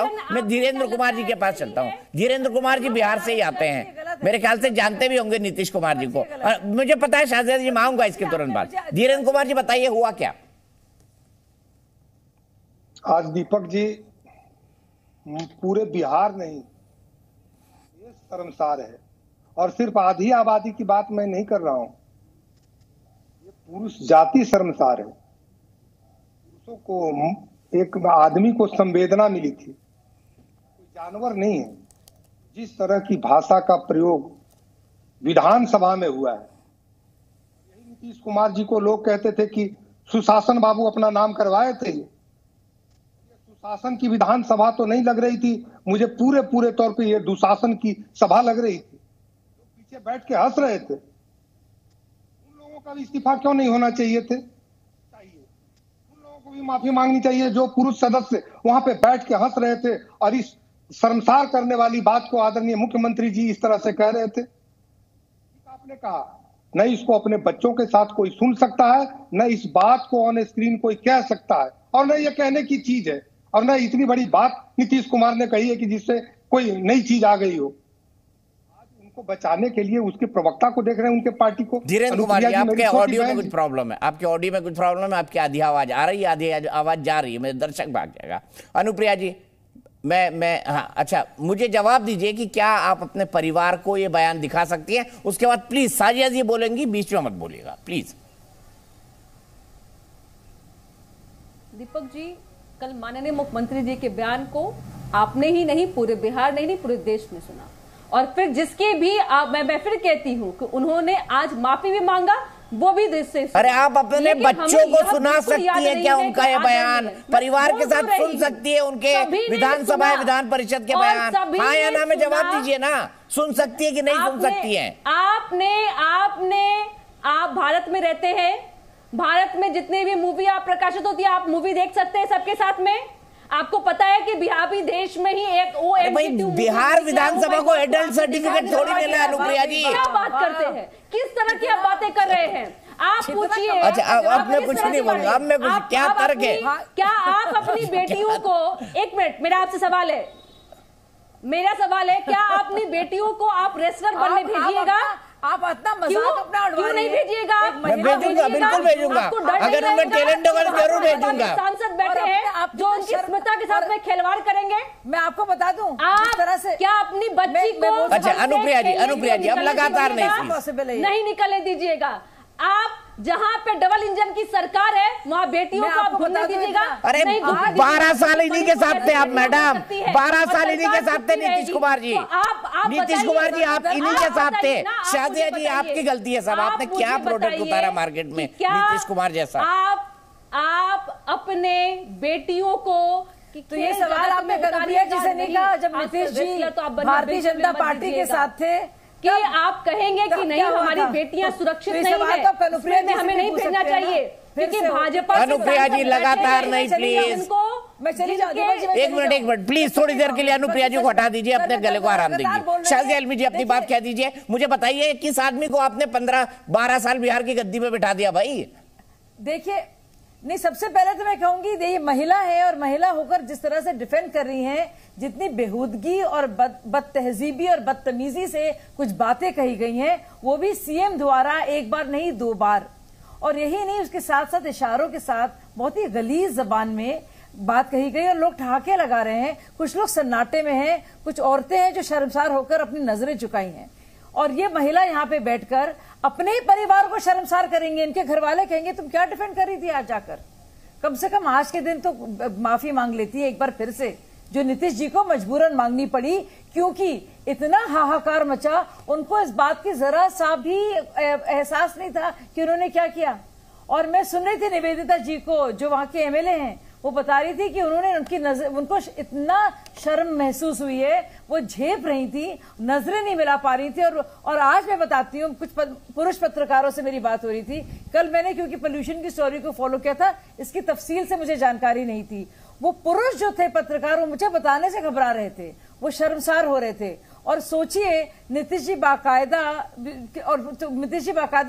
हूँ, मैं धीरेन्द्र कुमार जी के पास चलता हूँ। धीरेन्द्र कुमार जी बिहार से ही आते हैं, मेरे ख्याल से जानते भी होंगे नीतीश कुमार जी को, मुझे पता है। शाहजहा जी मैं आऊंगा इसके तुरंत बाद। धीरेन्द्र कुमार जी बताइए हुआ क्या आज? दीपक जी पूरे बिहार नहीं, ये शर्मसार है, और सिर्फ आधी आबादी की बात मैं नहीं कर रहा हूं, ये पुरुष जाति शर्मसार है। पुरुषों को, एक आदमी को संवेदना मिली थी, कोई जानवर नहीं है। जिस तरह की भाषा का प्रयोग विधानसभा में हुआ है, यही नीतीश कुमार जी को लोग कहते थे कि सुशासन बाबू अपना नाम करवाए थे। शासन की विधानसभा तो नहीं लग रही थी, मुझे पूरे तौर पे ये दुशासन की सभा लग रही थी। तो पीछे बैठ के हंस रहे थे, उन लोगों का भी इस्तीफा क्यों नहीं होना चाहिए थे? उन लोगों को भी माफी मांगनी चाहिए जो पुरुष सदस्य वहां पे बैठ के हंस रहे थे और इस शर्मसार करने वाली बात को आदरणीय मुख्यमंत्री जी इस तरह से कह रहे थे। आपने कहा न इसको अपने बच्चों के साथ कोई सुन सकता है, न इस बात को ऑन स्क्रीन कोई कह सकता है, और न ये कहने की चीज है, और न इतनी बड़ी बात नीतीश कुमार ने कही है कि जिससे कोई नई चीज आ गई हो। आज उनको बचाने के लिए उसके प्रवक्ता को देख रहे हैं, उनके पार्टी को। धीरेन्द्र कुमार जी आपके ऑडियो में कुछ प्रॉब्लम है, आपके ऑडियो में कुछ प्रॉब्लम है, आपकी आधी आवाज आ रही है, आधी आवाज जा रही है, मेरे दर्शक भाग जाएगा। अनुप्रिया जी मैं हाँ अच्छा, मुझे जवाब दीजिए कि क्या आप अपने परिवार को ये बयान दिखा सकती हैं? उसके बाद प्लीज साजिया जी बोलेंगी, बीच में मत बोलिएगा प्लीज। दीपक जी, कल माननीय मुख्यमंत्री जी के बयान को आपने ही नहीं, पूरे बिहार ने नहीं, पूरे देश ने सुना, और फिर जिसके भी मैं फिर कहती हूँ कि उन्होंने आज माफी भी मांगा, वो भी देश से। अरे आप अपने बच्चों को सुना सकती है क्या उनका ये बयान? परिवार के साथ सुन सकती है उनके विधानसभा विधान परिषद के बयान? हाँ या ना में जवाब दीजिए ना, सुन सकती है कि नहीं सुन सकती है? आप भारत में रहते हैं, भारत में जितने भी मूवी आप प्रकाशित होती है, आप मूवी देख सकते हैं सबके साथ में। आपको पता है कि बिहार देश में ही एक बिहार विधानसभा को एडल्ट सर्टिफिकेट थोड़ी मिला है। अनुप्रिया जी क्या बात करते हैं, किस तरह की आप बातें कर रहे हैं? आप पूछिए। अच्छा अब मैं कुछ नहीं बोलूंगा, अब मैं कुछ, क्या तर्क है? क्या आप अपनी बेटियों को, एक मिनट मेरा आपसे सवाल है, क्या आप अपनी बेटियों को आप रेसलर बनने भेजिएगा? आप इतना मजाक अपना क्यों नहीं भेजिएगा? मैं भेजूंगा, बिल्कुल भेजूंगा, अगर उनमें टैलेंट होगा तो जरूर भेजूंगा। सांसद बैठे हैं जो उनकी स्मिता के साथ में खिलवाड़ करेंगे। मैं आपको बता दूं, इस तरह से क्या अपनी बच्ची को, अच्छा अनुप्रिया जी अब लगातार नहीं निकलने दीजिएगा। आप जहाँ पे डबल इंजन की सरकार है वहाँ बेटियों को आप घूमने दीजिएगा? अरे 12 साल इन्हीं के साथ थे आप मैडम, 12 साल इन्हीं के साथ थे नीतीश कुमार जी। नीतीश कुमार जी आप इन्हीं के साथ थे। शाजिया जी आपकी गलती है सब, आपने क्या प्रोडक्ट उतारा मार्केट में नीतीश कुमार जैसा। आप अपने बेटियों को तो ये सवाल आपने अनुप्रिया जी से नहीं कहा जब नीतीश जी भारतीय जनता पार्टी के साथ थे कि आप कहेंगे कि नहीं हमारी बेटियां सुरक्षित नहीं है, हमें नहीं भेजना चाहिए क्योंकि भाजपा। अनुप्रिया जी लगातार नहीं, प्लीज मैं चली जाऊँ। एक मिनट प्लीज, थोड़ी देर के लिए अनुप्रिया जी को हटा दीजिए, अपने गले को आराम दीजिए। शाजिया इल्मी जी अपनी बात कह दीजिए। मुझे बताइए किस आदमी को आपने 15-12 साल बिहार की गद्दी पे बिठा दिया भाई? देखिए नहीं, सबसे पहले तो मैं कहूंगी ये महिला है और महिला होकर जिस तरह से डिफेंड कर रही हैं, जितनी बेहूदगी और बदतहजीबी और बदतमीजी से कुछ बातें कही गई हैं, वो भी सीएम द्वारा एक बार नहीं 2 बार। और यही नहीं, उसके साथ साथ इशारों के साथ बहुत ही गलीज जबान में बात कही गई और लोग ठहाके लगा रहे हैं। कुछ लोग सन्नाटे में हैं, कुछ औरतें हैं जो शर्मसार होकर अपनी नजरें झुकाई हैं। और ये महिला यहाँ पे बैठकर अपने ही परिवार को शर्मसार करेंगे। इनके घर वाले कहेंगे तुम क्या डिफेंड कर रही थी आज जाकर? कम से कम आज के दिन तो माफी मांग लेती है एक बार फिर से, जो नीतीश जी को मजबूरन मांगनी पड़ी क्योंकि इतना हाहाकार मचा। उनको इस बात की जरा सा भी एहसास नहीं था कि उन्होंने क्या किया। और मैं सुन रही थी निवेदिता जी को, जो वहां के एमएलए हैं, वो बता रही थी कि उन्होंने उनको इतना शर्म महसूस हुई है, वो झेप रही थी, नजरें नहीं मिला पा रही थी। और आज मैं बताती हूँ, कुछ पुरुष पत्रकारों से मेरी बात हो रही थी कल। मैंने क्योंकि पोल्यूशन की स्टोरी को फॉलो किया था, इसकी तफसील से मुझे जानकारी नहीं थी। वो पुरुष जो थे पत्रकार, वो मुझे बताने से घबरा रहे थे, वो शर्मसार हो रहे थे। और सोचिए नीतीश जी बाकायदा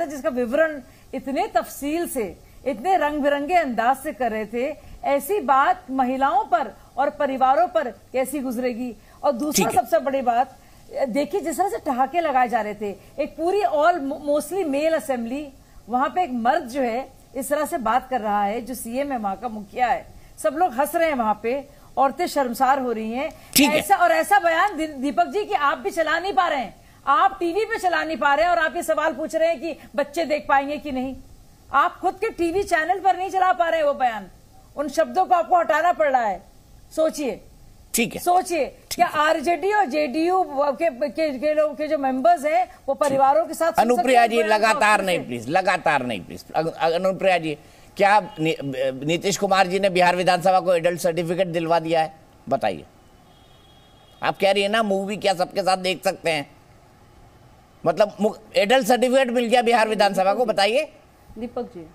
जिसका विवरण इतने तफसील से, इतने रंग बिरंगे अंदाज से कर रहे थे, ऐसी बात महिलाओं पर और परिवारों पर कैसी गुजरेगी? और दूसरा सबसे बड़ी बात देखिए, जिस तरह से ठहाके लगाए जा रहे थे, एक पूरी ऑल मोस्टली मेल असेंबली, वहां पे एक मर्द जो है इस तरह से बात कर रहा है, जो सीएम है, वहां का मुखिया है, सब लोग हंस रहे हैं वहां पे, औरतें शर्मसार हो रही हैं। ऐसा बयान दीपक जी कि आप भी चला नहीं पा रहे हैं, आप टीवी पे चला नहीं पा रहे हैं और आप ये सवाल पूछ रहे हैं कि बच्चे देख पाएंगे कि नहीं। आप खुद के टीवी चैनल पर नहीं चला पा रहे हैं वो बयान, उन शब्दों को आपको हटाना पड़ रहा है। सोचिए, ठीक है, सोचिए क्या आरजेडी और जेडीयू के लोग के जो मेंबर्स हैं वो परिवारों के साथ? अनुप्रिया जी लगातार नहीं प्लीज। अनुप्रिया जी, क्या नीतीश कुमार जी ने बिहार विधानसभा को एडल्ट सर्टिफिकेट दिलवा दिया है? बताइए। आप कह रही है ना मूवी क्या सबके साथ देख सकते हैं, मतलब एडल्ट सर्टिफिकेट मिल गया बिहार विधानसभा को, बताइए। दीपक जी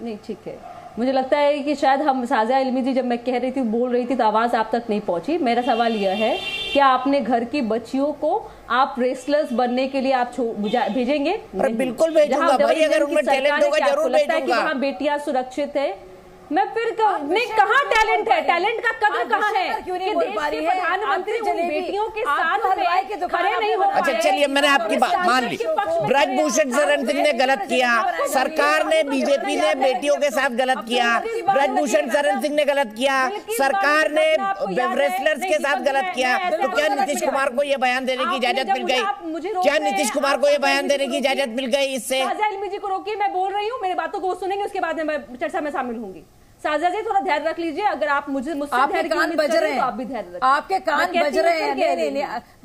नहीं, ठीक है, मुझे लगता है कि शायद हम साजिया इल्मी जी जब मैं कह रही थी, बोल रही थी, तो आवाज आप तक नहीं पहुंची। मेरा सवाल यह है, क्या आपने घर की बच्चियों को आप रेसलर्स बनने के लिए आप भेजेंगे? बिल्कुल भेजूंगा भाई, अगर उनमें टैलेंट होगा जरूर भेजूंगा। वहाँ बेटियां सुरक्षित है, मैं फिर कहाँ टैलेंट है? टैलेंट का कदर कहाँ है कि देश के प्रधानमंत्री उन बेटियों के साथ में खड़े नहीं हो? अच्छा चलिए, मैंने आपकी बात मान ली। ब्रजभूषण शरण सिंह ने गलत किया, सरकार ने, बीजेपी ने बेटियों के साथ गलत किया, ब्रजभूषण शरण सिंह ने गलत किया, सरकार ने रेसलर्स के साथ गलत किया। तो क्या नीतीश कुमार को यह बयान देने की इजाजत मिल गई? क्या नीतीश कुमार को यह बयान देने की इजाजत मिल गई इससे? साजिया इल्मी जी को रोकिए, मैं बोल रही हूँ, मेरी बातों को सुनेंगे, उसके बाद में चर्चा में शामिल होंगी। साजिया जी थोड़ा धैर्य रख लीजिए, अगर आप मुझसे आपके कान बज रहे हैं, तो आप भी धैर्य रखिए। आपके कान बज रहे हैं।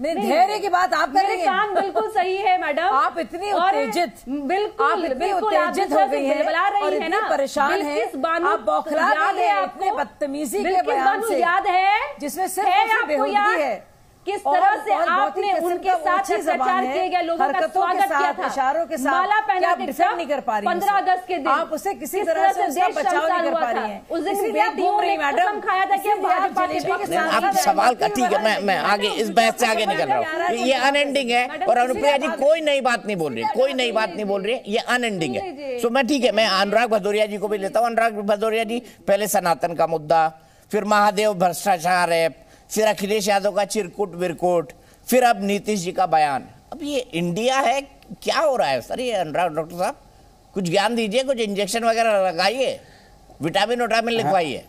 नहीं, धैर्य की बात आप करेंगे। कान बिल्कुल सही है मैडम। आप इतनी उत्तेजित, बिल्कुल उत्तेजित हो गई हैं और इतनी परेशान हैं, आप बौखला गई हैं अपने बदतमीजी के बयान से, याद है जिसमें सिर्फ बेहूदगी है। किस तरह से आपने उनके साथ प्रचार किए गए, लोगों का स्वागत किया था, इशारों के साथ, माला पहना के डिफेंड नहीं कर पा रही 15 अगस्त के दिन आप उसे किसी तरह से उसका बचाव नहीं कर पा रही हैं। उस दिन मैडम खाया था कि आप सवाल का, ठीक है, मैं आगे इस बहस से आगे निकल रहा हूँ। ये अनएंडिंग है और अनुप्रिया जी कोई नई बात नहीं बोल रही, कोई नई बात नहीं बोल रही है, ये अनएंडिंग है। सो मैं ठीक है, मैं अनुराग भदौरिया जी को भी लेता हूँ। अनुराग भदौरिया जी, पहले सनातन का मुद्दा, फिर महादेव भ्रष्टाचार है, फिर अखिलेश यादव का चिरकुट विरकुट, फिर अब नीतीश जी का बयान। अब ये इंडिया है, क्या हो रहा है सर? ये अनुराग डॉक्टर साहब कुछ ज्ञान दीजिए, कुछ इंजेक्शन वगैरह लगाइए, विटामिन लिखवाइए।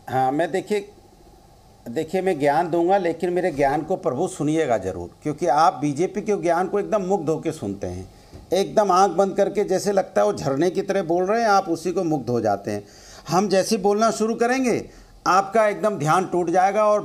हाँ, मैं देखिए मैं ज्ञान दूंगा, लेकिन मेरे ज्ञान को प्रभु सुनिएगा जरूर, क्योंकि आप बीजेपी के ज्ञान को एकदम मुग्ध होकर सुनते हैं। एकदम आंख बंद करके जैसे लगता है वो झरने की तरह बोल रहे हैं, आप उसी को मुग्ध हो जाते हैं। हम जैसे बोलना शुरू करेंगे आपका एकदम ध्यान टूट जाएगा और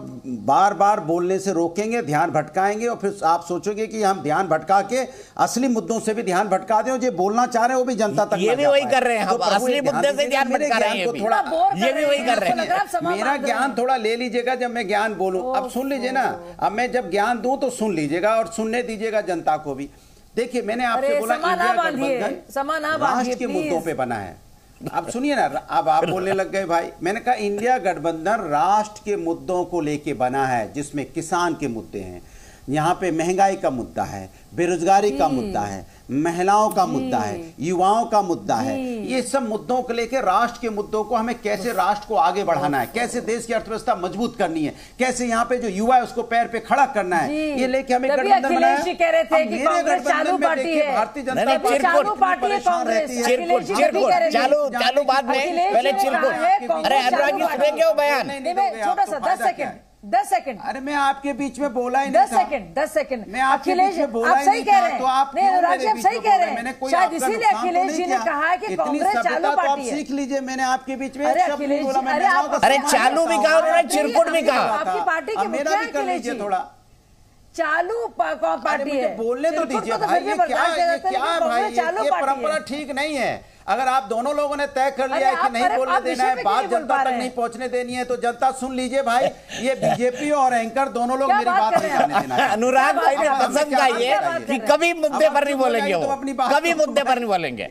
बार बार बोलने से रोकेंगे, ध्यान भटकाएंगे और फिर आप सोचोगे कि हम ध्यान भटका के असली मुद्दों से भी ध्यान भटका दें और जो बोलना चाह रहे हैं वो भी जनता तक ये भी वही कर रहे हैं, हम असली मुद्दे से ध्यान भटका रहे हैं, ये भी वही कर रहे हैं। मेरा ज्ञान थोड़ा ले लीजिएगा जब मैं ज्ञान बोलूं। अब सुन लीजिए ना, अब मैं जब ज्ञान दूं तो सुन लीजिएगा और सुनने दीजिएगा जनता को भी। देखिए मैंने आपसे बोला इंडिया गठबंधन राष्ट्र के मुद्दों पे बना है। अब सुनिए ना, अब आप बोलने लग गए भाई। मैंने कहा इंडिया गठबंधन राष्ट्र के मुद्दों को लेके बना है, जिसमें किसान के मुद्दे हैं, यहाँ पे महंगाई का मुद्दा है, बेरोजगारी का मुद्दा है, महिलाओं का मुद्दा है, युवाओं का मुद्दा है। ये सब मुद्दों को लेकर राष्ट्र के मुद्दों को हमें कैसे राष्ट्र को आगे बढ़ाना है, कैसे देश की अर्थव्यवस्था मजबूत करनी है, कैसे यहाँ पे जो युवा है उसको पैर पे खड़ा करना है, ये लेके हमें गठबंधन बनाया। कह रहे थे कि कांग्रेस चालू पार्टी है, भारतीय जनता पार्टी चालू पार्टी है कांग्रेस। चालू बात में पहले चिरकुट। अरे अनुराग जी सुने क्यों बयान, छोटा सा 10 सेकंड। अरे मैं आपके बीच में बोला ही नहीं था। 10 सेकंड। मैं आपके बीच में बोला ही नहीं था, तो आप नहीं अनुराग जी आप सही कह रहे मैंने हैं। कोई शायद इसीलिए अखिलेश जी ने कहा है कि कांग्रेस चालू पार्टी है। सीख लीजिए, मैंने आपके बीच में अरे अखिलेश जी, अरे चालू भी कहा उन्होंने, चिरकुट भी कहा। आपकी पार्टी के मेरा भी कर लीजिए थोड़ा। चालू पार्टी है, बोलने तो दीजिए भाई। ये क्या है भाई, ये परंपरा ठीक नहीं है। अगर आप दोनों लोगों ने तय कर लिया है कि नहीं बोलने देना है, बात जनता तक नहीं पहुंचने देनी है, तो जनता सुन लीजिए भाई। ये बीजेपी और एंकर दोनों लोग मेरी बात नहीं जाने देना। अनुराग भाई ने कसम खाई है कि कभी मुद्दे पर नहीं बोलेंगे, वो कभी मुद्दे पर नहीं बोलेंगे,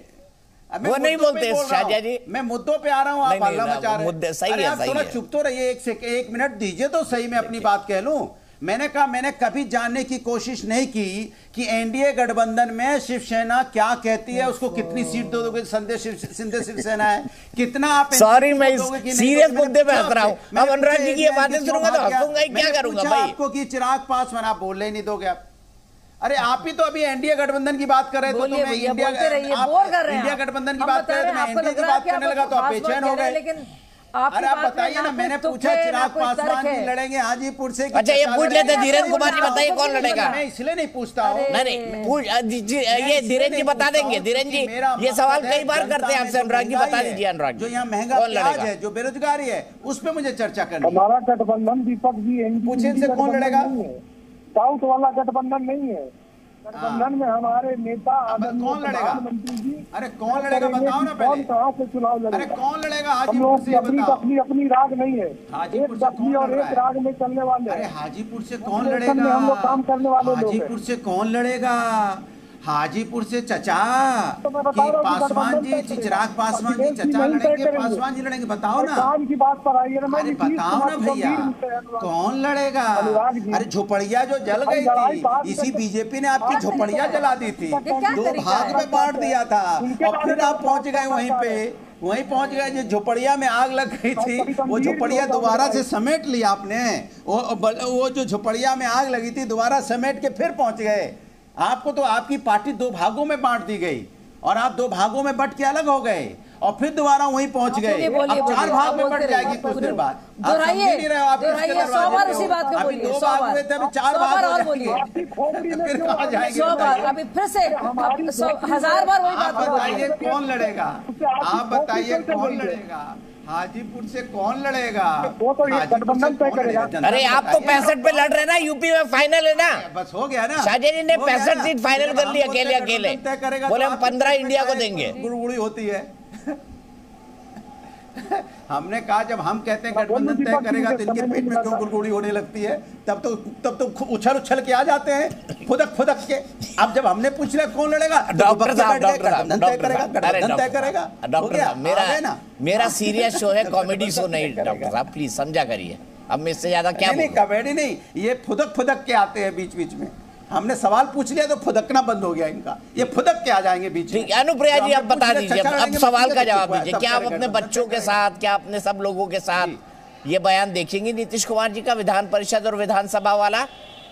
वो नहीं बोलते शाहजहाँ जी। मैं मुद्दों पे आ रहा हूँ, आप हल्ला मचा रहे हैं। मुद्दे सही है, थोड़ा चुप तो रहिए, एक मिनट दीजिए तो सही मैं अपनी बात कह लूं। मैंने कहा मैंने कभी जानने की कोशिश नहीं की कि एनडीए गठबंधन में शिवसेना क्या कहती है, उसको कितनी सीट दोगे। सिंधे शिवसेना है, कितना आप सॉरी मैं सीरियस मुद्दे पे हंस रहा हूँ। अब अनुराग जी की ये बातें सुनूंगा तो हंसूंगा ही, क्या करूंगा भाई। आपको कि चिराग पासवान आप बोलने ही नहीं दोगे आप। अरे आप ही तो अभी एनडीए गठबंधन की बात कर रहे थे, तो मैं इंडिया गठबंधन की बात कर रहे थे, मैं एनडीए की बात करने लगा तो आप बेचैन हो गए। अरे आप बताइए ना, मैंने पूछा चिराग पासवान जी लड़ेंगे हाजीपुर से। अच्छा ये पूछ लेते धीरेन्द्र कुमार जी, बताइए कौन लड़ेगा। मैं इसलिए नहीं पूछता हूँ। नहीं ये धीरेन्द्र जी बता देंगे। धीरेन्द्र जी ये सवाल कई बार करते हैं आपसे, अनुराग जी बता दीजिए। अनुराग जो यहाँ महंगा प्याज है, जो बेरोजगारी है, उस पर मुझे चर्चा करनी। हमारा गठबंधन दीपक जी पूछे इनसे कौन लड़ेगा। साउथ वाला गठबंधन नहीं है। गठबंधन में हमारे नेता कौन लड़ेगा। अरे कौन लड़ेगा बताओ ना पहले। कहाँ से चुनाव लड़ेगा। अरे कौन लड़ेगा हम लोग की अपनी राग नहीं है, एक दफली और एक राग में चलने वाले। अरे हाजीपुर से कौन लड़ेगा, हम लोग काम करने वाले लोग। हाजीपुर से कौन लड़ेगा, हाजीपुर से चचा कि पासवान जी, चिराग पासवान जी चचा लड़ेंगे, पासवान जी लड़ेंगे, बताओ ना। काम की बात पर आइए ना। अरे बताओ ना भैया कौन लड़ेगा। अरे झोपड़िया जो जल गई थी, इसी बीजेपी ने आपकी झोपड़िया जला दी थी, 2 भाग में बांट दिया था, और फिर आप पहुंच गए वहीं पहुंच गए। जो झोपड़िया में आग लग गई थी, वो झोपड़िया दोबारा से समेट लिया आपने। वो जो झोपड़िया में आग लगी थी दोबारा समेट के फिर पहुंच गए। आपको तो आपकी पार्टी 2 भागों में बांट दी गई और आप 2 भागों में बट के अलग हो गए और फिर दोबारा वहीं पहुंच गए। अब 4 भाग में बट जाएगी कुछ देर बाद। आप समझ नहीं रहे हो, आप अभी 2 भाग हुए थे, अभी 4 भाग हो जाएंगे, फिर कहाँ जाएंगे। अभी फिर से 1000 बार वही बात। आप बताइए कौन लड़ेगा, आप बताइए कौन लड़ेगा। हाजीपुर से कौन लड़ेगा, वो तो गठबंधन तय करेगा। अरे आप तो 65 पे लड़ रहे ना, यूपी में फाइनल है ना, बस हो गया ना। शाहजहाँ जी ने 65 सीट फाइनल कर ली अकेले, बोले हम 15 इंडिया को देंगे। गुड़गुड़ी होती है। हमने कहा जब हम कहते हैं गठबंधन तय करेगा तो इनके पेट में क्यों गुड़गुड़ी होने लगती है। तब तो उछल के आ जाते हैं फुदक के। अब जब हमने पूछ लिया कौन लड़ेगा, डॉक्टर साहब गठबंधन तय करेगा। डॉक्टर साहब मेरा सीरियस शो है, कॉमेडी शो नहीं। डॉक्टर साहब प्लीज समझा करिए, अब मैं इससे ज्यादा क्या। नहीं कॉमेडी नहीं, ये फुदक के आते हैं बीच बीच में। हमने सवाल पूछ लिया तो फुदकना बंद हो गया इनका, ये फुदक के आ जाएंगे बीच में। अनुप्रिया जी अब बता दीजिए, अब सवाल का जवाब दीजिए। क्या आप अपने बच्चों के साथ, क्या अपने सब लोगों के साथ ये बयान देखेंगे नीतीश कुमार जी का, विधान परिषद और विधानसभा वाला,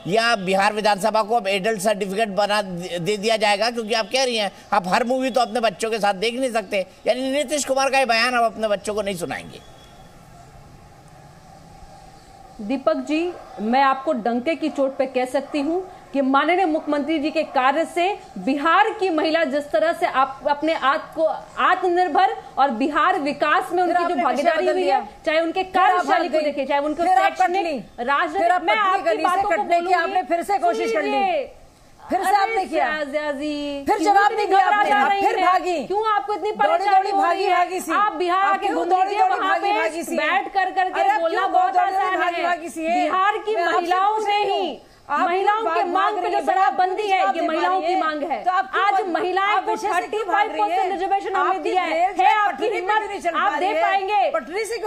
या बिहार विधानसभा को अब एडल्ट सर्टिफिकेट बना दे दिया जाएगा? क्योंकि आप कह रही हैं आप हर मूवी तो अपने बच्चों के साथ देख नहीं सकते, यानी नीतीश कुमार का ये बयान आप अपने बच्चों को नहीं सुनाएंगे? दीपक जी, मैं आपको डंके की चोट पे कह सकती हूं कि माननीय मुख्यमंत्री जी के कार्य से बिहार की महिला जिस तरह से आप अपने आत्मनिर्भर और बिहार विकास में उनकी जो भागीदारी हुई है, चाहे उनके कार्यशैली को देखिए, चाहे उनके शैक्षणिक राजनीतिक, मैं आपकी बातों को बोलूंगी, आपने फिर से कोशिश कर ली, फिर से आपने किया, फिर जवाब नहीं दिया आपने, फिर भागी, क्यों आपको इतनी परेशानी हो रही है? आप बिहार के घूम लीजिए, वहां पे बैठ कर करके बोलना बहुत आसान है। बिहार की महिलाओं ने ही महिलाओं के मांग पे जो शराबबंदी है, ये महिलाओं की मांग है। तो आज महिलाएं को 35% रिजर्वेशन हमने दिया है आपकी हिम्मत, आप दे पाएंगे?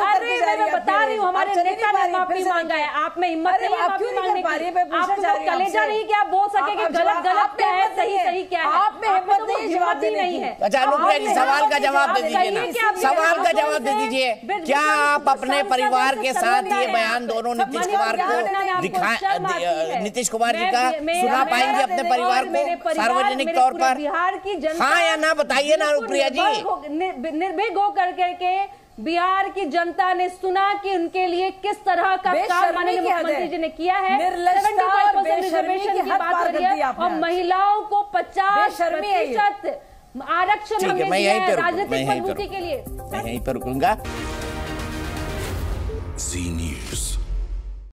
अरे मैं बता रही हूँ, हमारे नेता ने माफी मांगा है, आप में हिम्मत नहीं है माफी मांगने की। आपको कलेजा नहीं कि आप बोल सके कि गलत गलत क्या है, सही सही क्या है? आप में हिम्मत ही नहीं है। अच्छा अनुप्रिया जी, सवाल का जवाब दे दीजिए ना, सवाल का जवाब दे दीजिए। क्या आप अपने परिवार के साथ ये बयान दोनों नीतीश कुमार को दिखाएं, नीतीश कुमार जी का सुना पाएंगे अपने परिवार को सार्वजनिक तौर पर? बिहार की जनता, हाँ या ना बताइए ना अनुप्रिया जी। निर्भीक हो करके बिहार की जनता ने सुना कि उनके लिए किस तरह का काम माननीय मुख्यमंत्री जी ने किया है। 75% रिजर्वेशन की बात करी है और महिलाओं को 50% आरक्षण हमने दिया है राजनीतिक मजबूती के लिए। मैं यहीं पर रुकूंगा। जी न्यूज़।